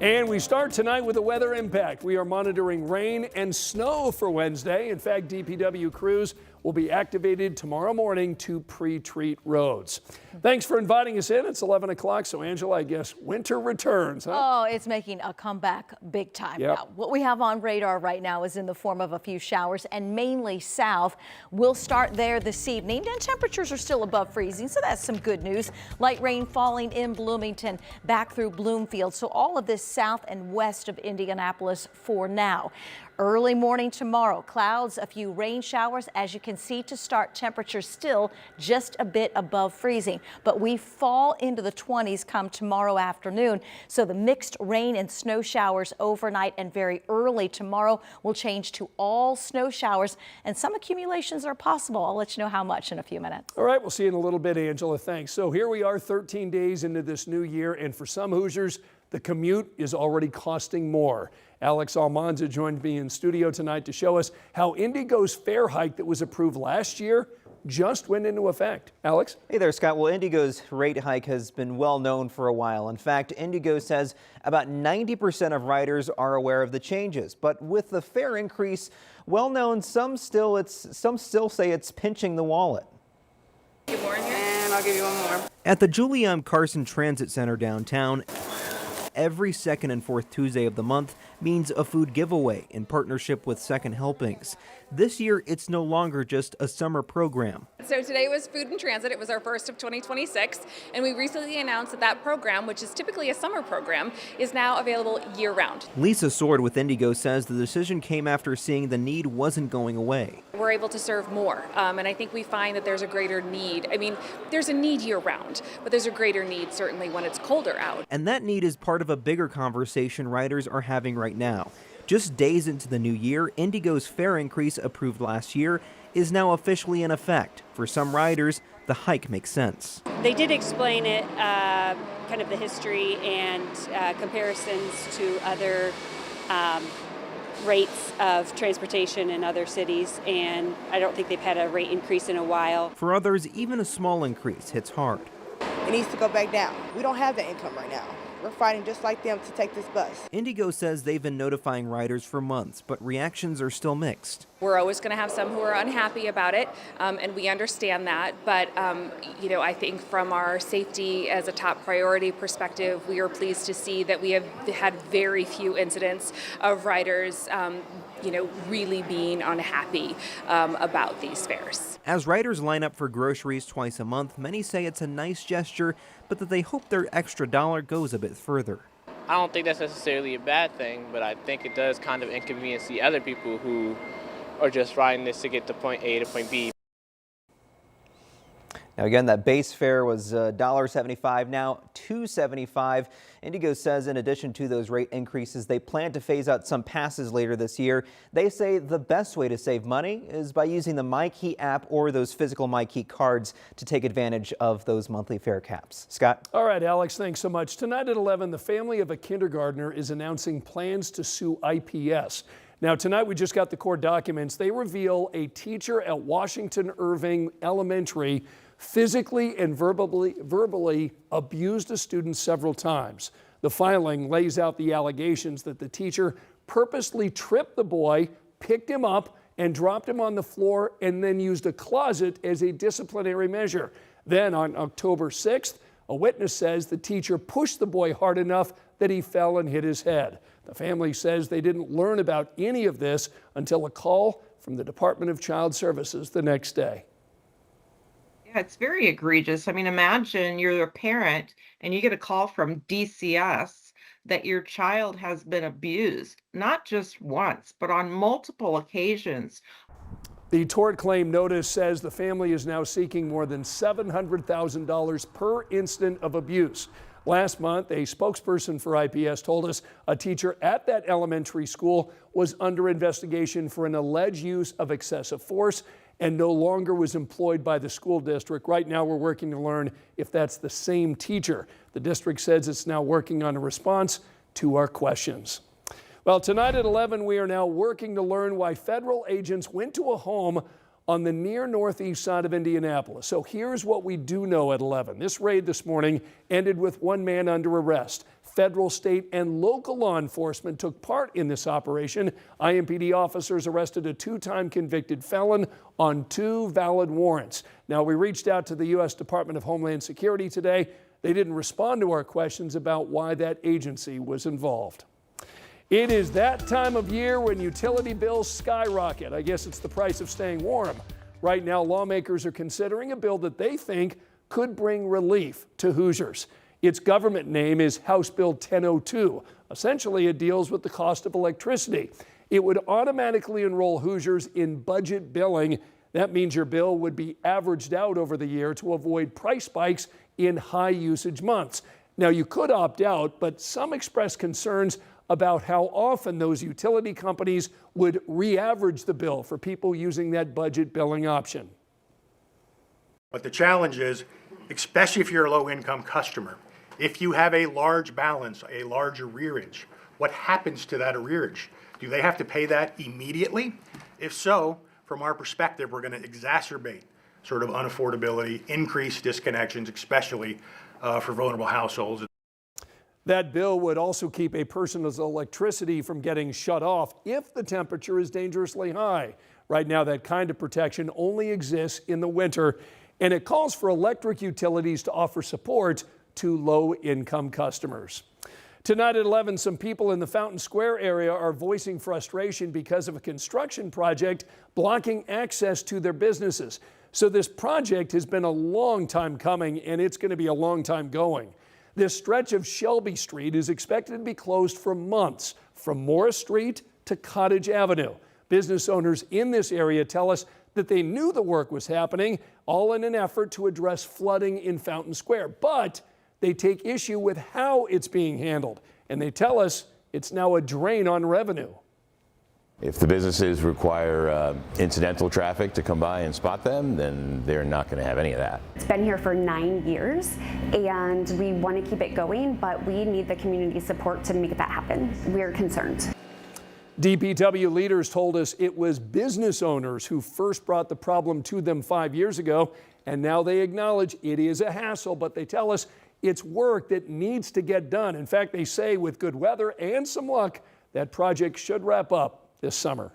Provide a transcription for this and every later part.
And we start tonight with a weather impact. We are monitoring rain and snow for Wednesday. In fact, DPW crews will be activated tomorrow morning to pre-treat roads. Thanks for inviting us in. It's 11 o'clock, so Angela, I guess winter returns, huh? Oh, it's making a comeback big time. Yep. Now, what we have on radar right now is in the form of a few showers and mainly south. We'll start there this evening, and temperatures are still above freezing, so that's some good news. Light rain falling in Bloomington, back through Bloomfield, so all of this south and west of Indianapolis for now. Early morning tomorrow, clouds, a few rain showers, as you can see to start. Temperatures still just a bit above freezing, but we fall into the 20s come tomorrow afternoon. So the mixed rain and snow showers overnight and very early tomorrow will change to all snow showers, and some accumulations are possible. I'll let you know how much in a few minutes. All right, we'll see you in a little bit, Angela. Thanks. So here we are 13 days into this new year, and for some Hoosiers, the commute is already costing more. Alex Almanza joined me in studio tonight to show us how IndyGo's fare hike that was approved last year just went into effect. Alex? Hey there, Scott. Well, IndyGo's rate hike has been well known for a while. In fact, IndyGo says about 90% of riders are aware of the changes. But with the fare increase well known, some still say it's pinching the wallet. Get more in here, and I'll give you one more. At the Julie M. Carson Transit Center downtown, every second and fourth Tuesday of the month means a food giveaway in partnership with Second Helpings. This year, it's no longer just a summer program. So today was Food in Transit. It was our first of 2026, and we recently announced that that program, which is typically a summer program, is now available year-round. Lisa Sword with IndyGo says the decision came after seeing the need wasn't going away. We're able to serve more, and I think we find that there's a greater need. I mean, there's a need year-round, but there's a greater need certainly when it's colder out. And that need is part of a bigger conversation riders are having right now. Just days into the new year, IndyGo's fare increase approved last year is now officially in effect. For some riders, the hike makes sense. They did explain it, kind of the history and comparisons to other rates of transportation in other cities, and I don't think they've had a rate increase in a while. For others, even a small increase hits hard. It needs to go back down. We don't have that income right now. We're fighting just like them to take this bus. IndyGo says they've been notifying riders for months, but reactions are still mixed. We're always going to have some who are unhappy about it, and we understand that. But, I think from our safety as a top priority perspective, we are pleased to see that we have had very few incidents of riders really being unhappy about these fares. As riders line up for groceries twice a month, many say it's a nice gesture, but that they hope their extra dollar goes a bit further. I don't think that's necessarily a bad thing, but I think it does kind of inconvenience the other people who are just riding this to get to point A to point B. Now again, that base fare was $1.75, now $2.75. IndyGo says in addition to those rate increases, they plan to phase out some passes later this year. They say the best way to save money is by using the MyKey app or those physical MyKey cards to take advantage of those monthly fare caps. Scott? All right, Alex, thanks so much. Tonight at 11, the family of a kindergartner is announcing plans to sue IPS. Now, tonight we just got the court documents. They reveal a teacher at Washington Irving Elementary physically and verbally abused a student several times. The filing lays out the allegations that the teacher purposely tripped the boy, picked him up, and dropped him on the floor, and then used a closet as a disciplinary measure. Then on October 6th, a witness says the teacher pushed the boy hard enough that he fell and hit his head. The family says they didn't learn about any of this until a call from the Department of Child Services the next day. Yeah, it's very egregious. I mean, imagine you're a parent and you get a call from DCS that your child has been abused, not just once, but on multiple occasions. The tort claim notice says the family is now seeking more than $700,000 per incident of abuse. Last month, a spokesperson for IPS told us a teacher at that elementary school was under investigation for an alleged use of excessive force and no longer was employed by the school district. Right now, we're working to learn if that's the same teacher. The district says it's now working on a response to our questions. Well, tonight at 11, we are now working to learn why federal agents went to a home on the near northeast side of Indianapolis. So here's what we do know at 11. This raid this morning ended with one man under arrest. Federal, state, and local law enforcement took part in this operation. IMPD officers arrested a 2-time convicted felon on 2 valid warrants. Now, we reached out to the U.S. Department of Homeland Security today. They didn't respond to our questions about why that agency was involved. It is that time of year when utility bills skyrocket. I guess it's the price of staying warm. Right now, lawmakers are considering a bill that they think could bring relief to Hoosiers. Its government name is House Bill 1002. Essentially, it deals with the cost of electricity. It would automatically enroll Hoosiers in budget billing. That means your bill would be averaged out over the year to avoid price spikes in high usage months. Now, you could opt out, but some express concerns about how often those utility companies would re-average the bill for people using that budget billing option. But the challenge is, especially if you're a low-income customer, if you have a large balance, a large arrearage, what happens to that arrearage? Do they have to pay that immediately? If so, from our perspective, we're going to exacerbate sort of unaffordability, increase disconnections, especially for vulnerable households. That bill would also keep a person's electricity from getting shut off if the temperature is dangerously high. Right now, that kind of protection only exists in the winter, and it calls for electric utilities to offer support to low-income customers. Tonight at 11, some people in the Fountain Square area are voicing frustration because of a construction project blocking access to their businesses. So this project has been a long time coming, and it's going to be a long time going. This stretch of Shelby Street is expected to be closed for months, from Morris Street to Cottage Avenue. Business owners in this area tell us that they knew the work was happening, all in an effort to address flooding in Fountain Square. But they take issue with how it's being handled, and they tell us it's now a drain on revenue. If the businesses require incidental traffic to come by and spot them, then they're not going to have any of that. It's been here for 9 years, and we want to keep it going, but we need the community support to make that happen. We're concerned. DPW leaders told us it was business owners who first brought the problem to them 5 years ago, and now they acknowledge it is a hassle, but they tell us it's work that needs to get done. In fact, they say with good weather and some luck, that project should wrap up this summer.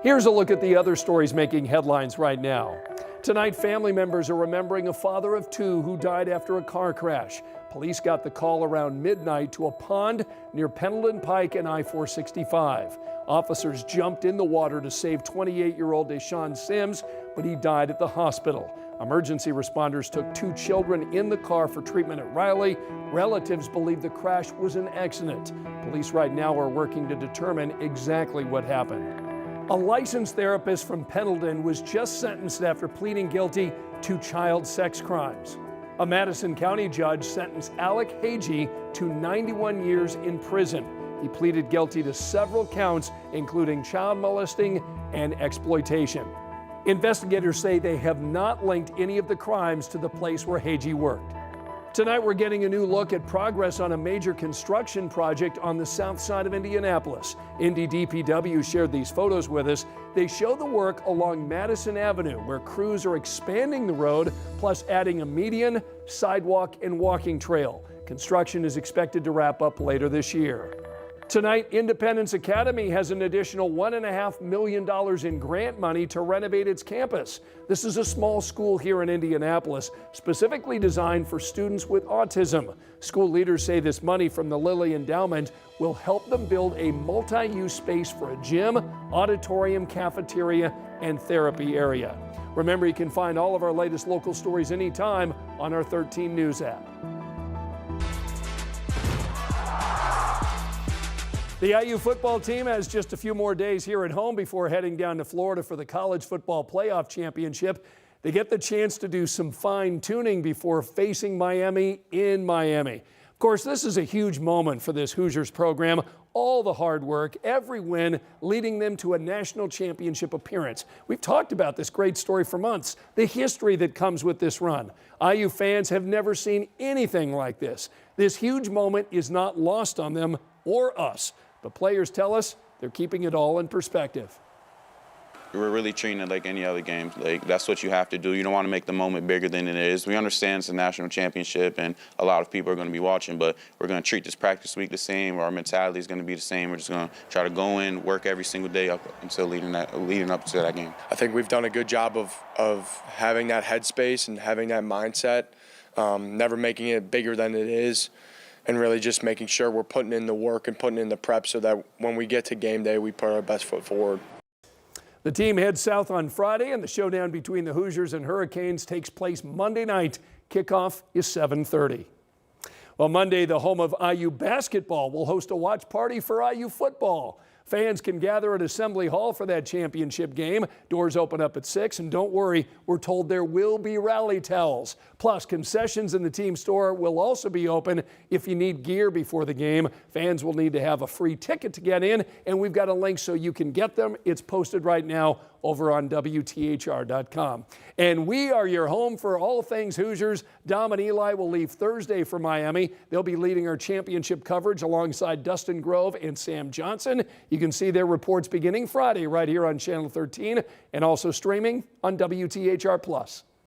Here's a look at the other stories making headlines right now. Tonight, family members are remembering a father of 2 who died after a car crash. Police got the call around midnight to a pond near Pendleton Pike and I-465. Officers jumped in the water to save 28-year-old Deshaun Sims, but he died at the hospital. Emergency responders took 2 children in the car for treatment at Riley. Relatives believe the crash was an accident. Police right now are working to determine exactly what happened. A licensed therapist from Pendleton was just sentenced after pleading guilty to child sex crimes. A Madison County judge sentenced Alec Hagee to 91 years in prison. He pleaded guilty to several counts, including child molesting and exploitation. Investigators say they have not linked any of the crimes to the place where Hagee worked. Tonight, we're getting a new look at progress on a major construction project on the south side of Indianapolis. Indy DPW shared these photos with us. They show the work along Madison Avenue, where crews are expanding the road, plus adding a median, sidewalk, and walking trail. Construction is expected to wrap up later this year. Tonight, Independence Academy has an additional $1.5 million in grant money to renovate its campus. This is a small school here in Indianapolis, specifically designed for students with autism. School leaders say this money from the Lilly Endowment will help them build a multi-use space for a gym, auditorium, cafeteria, and therapy area. Remember, you can find all of our latest local stories anytime on our 13 News app. The IU football team has just a few more days here at home before heading down to Florida for the College Football Playoff Championship. They get the chance to do some fine-tuning before facing Miami in Miami. Of course, this is a huge moment for this Hoosiers program. All the hard work, every win, leading them to a national championship appearance. We've talked about this great story for months, the history that comes with this run. IU fans have never seen anything like this. This huge moment is not lost on them or us. But players tell us they're keeping it all in perspective. we're really treating it like any other game. Like, that's what you have to do. You don't want to make the moment bigger than it is. We understand it's a national championship and a lot of people are going to be watching, but we're going to treat this practice week the same. Our mentality is going to be the same. We're just going to try to go in, work every single day up until leading up to that game. I think we've done a good job of having that headspace and having that mindset, never making it bigger than it is, and really just making sure we're putting in the work and putting in the prep so that when we get to game day, we put our best foot forward. The team heads south on Friday, and the showdown between the Hoosiers and Hurricanes takes place Monday night. Kickoff is 7:30. Well, Monday, the home of IU basketball will host a watch party for IU football. Fans can gather at Assembly Hall for that championship game. Doors open up at 6, and don't worry, we're told there will be rally towels. Plus, concessions in the team store will also be open if you need gear before the game. Fans will need to have a free ticket to get in, and we've got a link so you can get them. It's posted right now over on WTHR.com. And we are your home for all things Hoosiers. Dom and Eli will leave Thursday for Miami. They'll be leading our championship coverage alongside Dustin Grove and Sam Johnson. You can see their reports beginning Friday right here on Channel 13 and also streaming on WTHR+.